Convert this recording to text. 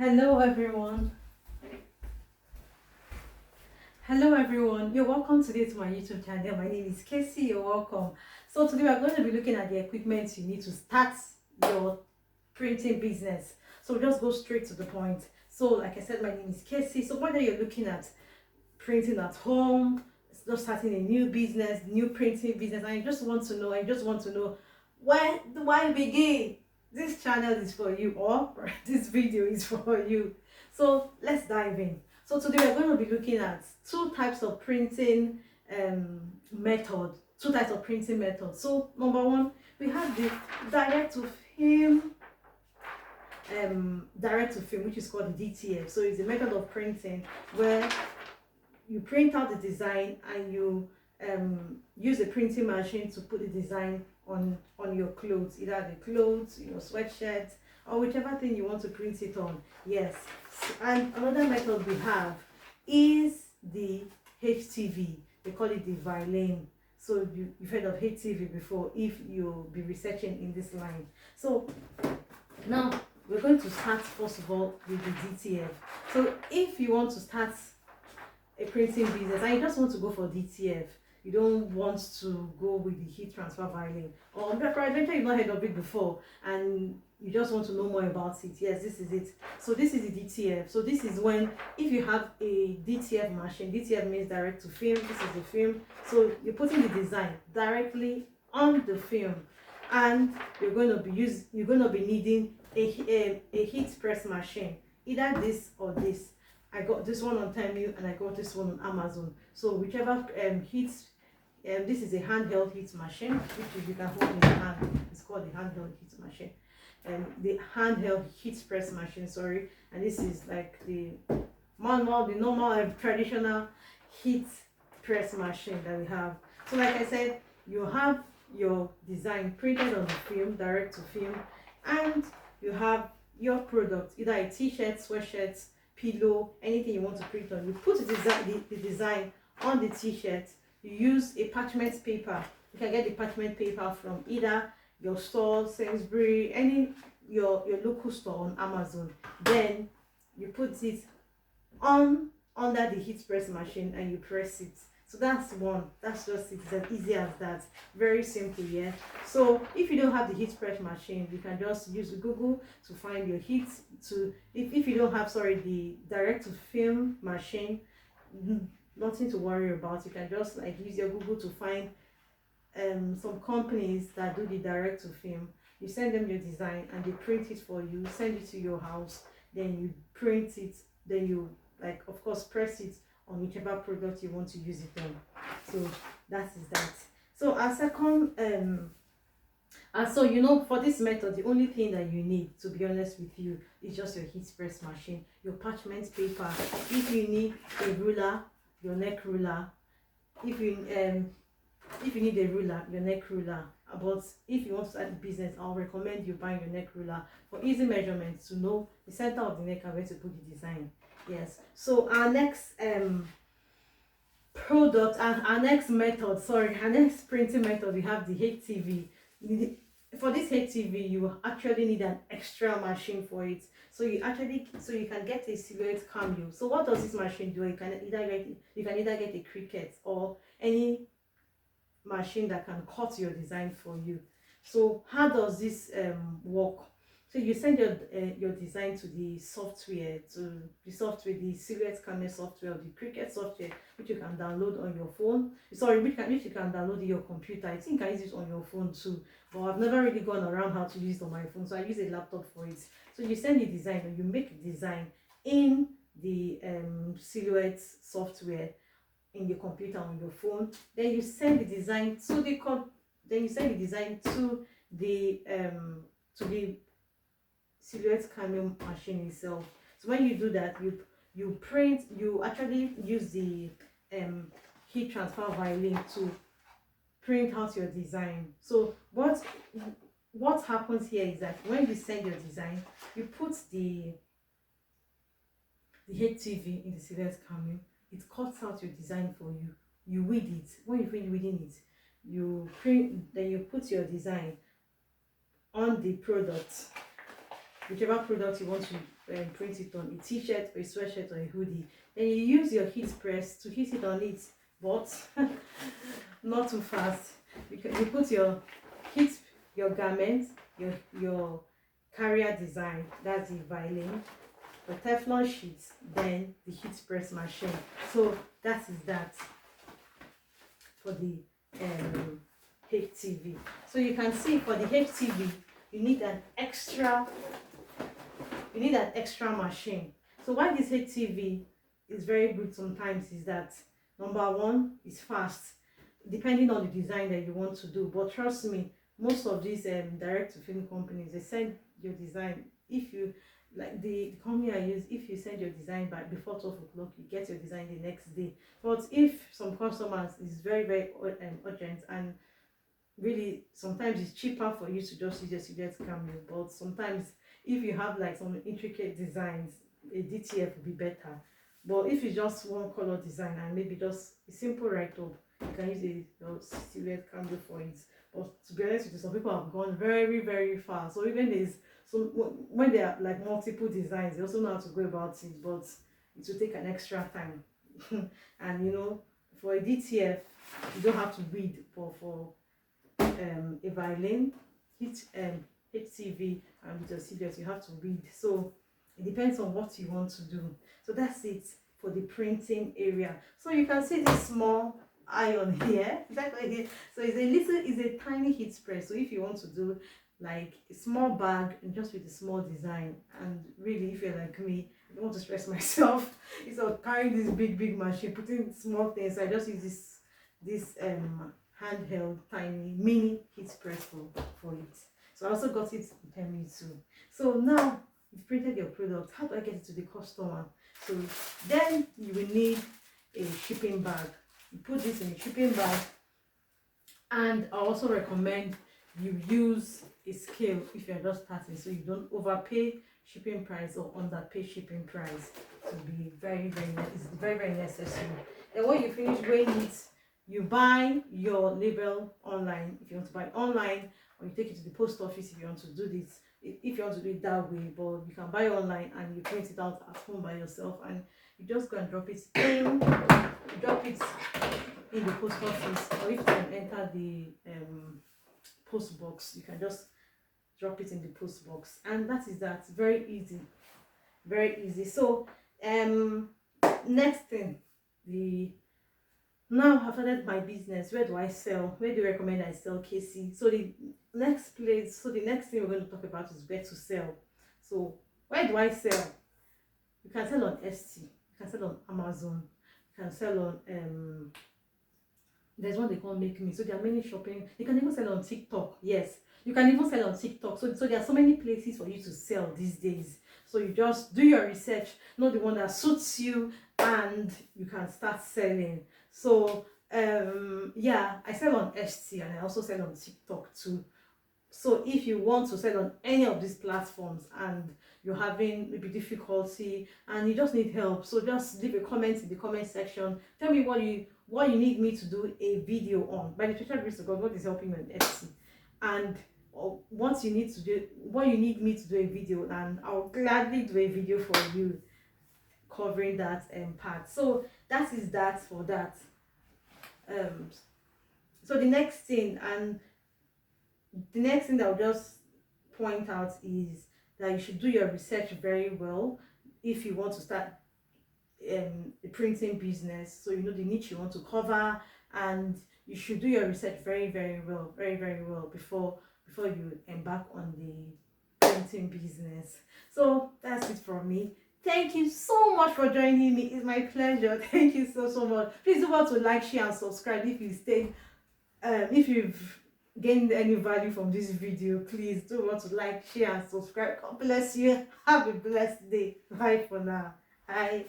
Hello everyone. Hello everyone. You're welcome today to my YouTube channel. My name is Casey. You're welcome. So today we're going to be looking at the equipment you need to start your printing business. So just go straight to the point. So like I said, my name is Casey. So whether you're looking at printing at home, just starting a new business, new printing business, and you just want to know, why begin? This channel is for you, or this video is for you. So let's dive in. So today we're going to be looking at two types of printing method. Two types of printing methods. So number one, we have the direct to film, which is called the DTF. So it's a method of printing where you print out the design and you use a printing machine to put the design on your clothes, either the clothes, your sweatshirt, or whichever thing you want to print it on. Yes. And another method we have is the HTV. They call it the violin. So you've heard of HTV before if you'll be researching in this line. So now we're going to start first of all with the DTF. So if you want to start a printing business and you just want to go for DTF, you don't want to go with the heat transfer violin, or peradventure you've not heard of it before and you just want to know more about it, yes, this is it. So this is the DTF. So this is when, if you have a DTF machine, DTF means direct to film. This is the film. So you're putting the design directly on the film, and you're going to be needing a heat press machine, either this or this. I got this one on Temu and I got this one on Amazon. So whichever this is a handheld heat machine, which you can hold in your hand. It's called the handheld heat machine. The handheld heat press machine, sorry. And this is like the normal traditional heat press machine that we have. So like I said, you have your design printed on the film, direct to film, and you have your product, either a t-shirt, sweatshirt, pillow, anything you want to print on. You put the design on the t-shirt. You use a parchment paper. You can get the parchment paper from either your store, Sainsbury, your local store on Amazon. Then you put it on under the heat press machine and you press it. So that's one. That's just it. It's as easy as that. Very simple, yeah. So if you don't have the heat press machine, you can just use Google to find your heat. If you don't have the direct to film machine, nothing to worry about. You can just use your Google to find some companies that do the direct to film. You send them your design and they print it for you, send it to your house, then you print it, then you of course press it on whichever product you want to use it on. So that is that. So our second for this method, the only thing that you need, to be honest with you, is just your heat press machine, your parchment paper. If you need a ruler, your neck ruler. If you need a ruler, your neck ruler. But if you want to start a business, I'll recommend you buying your neck ruler for easy measurements, to know the center of the neck and where to put the design. Yes. So our next product and our next printing method, we have the HTV. For this HTV, you actually need an extra machine for it. So you can get a silhouette cameo. So what does this machine do? You can either get a Cricut or any machine that can cut your design for you. So how does this work? So you send your design to the software, the silhouette camera software, or the Cricut software, which you can download on your phone. Which you can download in your computer. I think I use it on your phone too, but I've never really gone around how to use it on my phone, so I use a laptop for it. So you send the design, or you make a design in the silhouette software in your computer on your phone. Then you send the design to the silhouette camera machine itself. So when you do that, you actually use the heat transfer violin to print out your design. So what happens here is that when you send your design, you put the HTV in the silhouette camera. It cuts out your design for you. You weed it. When you finish weeding it, you print. Then you put your design on the product. whichever product you want to print it on, a t-shirt or a sweatshirt or a hoodie. Then you use your heat press to heat it on it, but not too fast. You put your heat, your garment, your carrier design, that's the violin, the Teflon sheets, then the heat press machine. So that is that for the HTV. So you can see for the HTV, you need an extra machine. So why this HTV is very good sometimes is that, number one, it's fast, depending on the design that you want to do. But trust me, most of these direct to film companies, they send your design, if you like the company I use, if you send your design by before 12 o'clock, you get your design the next day. But if some customers is very urgent, and really sometimes it's cheaper for you to just use your Canva, but sometimes if you have like some intricate designs, a DTF would be better. But if it's just one color design and maybe just a simple write-up, you can use your silhouette Canva for it. But to be honest with you, some people have gone very far. So even there's when there are like multiple designs, they also know how to go about it, but it will take an extra time. And you know, for a DTF, you don't have to read, but for a violin, HTV, and with your silhouette, you have to read. So it depends on what you want to do. So that's it for the printing area. So you can see this small iron here, exactly here. So it's a tiny heat press. So if you want to do like a small bag and just with a small design, and really if you're like me, I don't want to stress myself instead of carrying this big machine, putting small things, I just use this handheld tiny mini heat press for it. So I also got it in me too. So now you've printed your product. How do I get it to the customer? So then you will need a shipping bag. You put this in a shipping bag, and I also recommend you use a scale if you're just starting, so you don't overpay shipping price or underpay shipping price. To be it's very necessary. Then when you finish weighing it, you buy your label online if you want to buy online, or you take it to the post office if you want to do this, if you want to do it that way. But you can buy online and you print it out at home by yourself, and you just go and drop it in the post office, or if you can enter the post box, you can just drop it in the post box, and that is that. Very easy. So next thing, now I've started my business. Where do I sell? Where do you recommend I sell, Casey? So the next thing we're going to talk about is where to sell. So where do I sell? You can sell on Etsy, you can sell on Amazon, you can sell on there's one they call Make Me. So there are many shopping. You can even sell on TikTok. Yes, you can even sell on TikTok. So there are so many places for you to sell these days. So you just do your research, know the one that suits you, and you can start selling. So yeah, I sell on Etsy and I also sell on TikTok too. So if you want to sell on any of these platforms and you're having maybe difficulty and you just need help, so just leave a comment in the comment section. Tell me what you need me to do a video on. By the special grace of God, God is helping me on Etsy. And what you need me to do a video, and I'll gladly do a video for you covering that part. So that is that for that. So the next thing that I'll just point out is that you should do your research very well if you want to start a printing business. So you know the niche you want to cover, and you should do your research very well before you embark on the printing business. So that's it from me. Thank you so much for joining me. It's my pleasure. Thank you so much. Please don't forget to like, share, and subscribe if you stayed. If you've gained any value from this video, please don't forget to like, share, and subscribe. God bless you. Have a blessed day. Bye for now. Bye.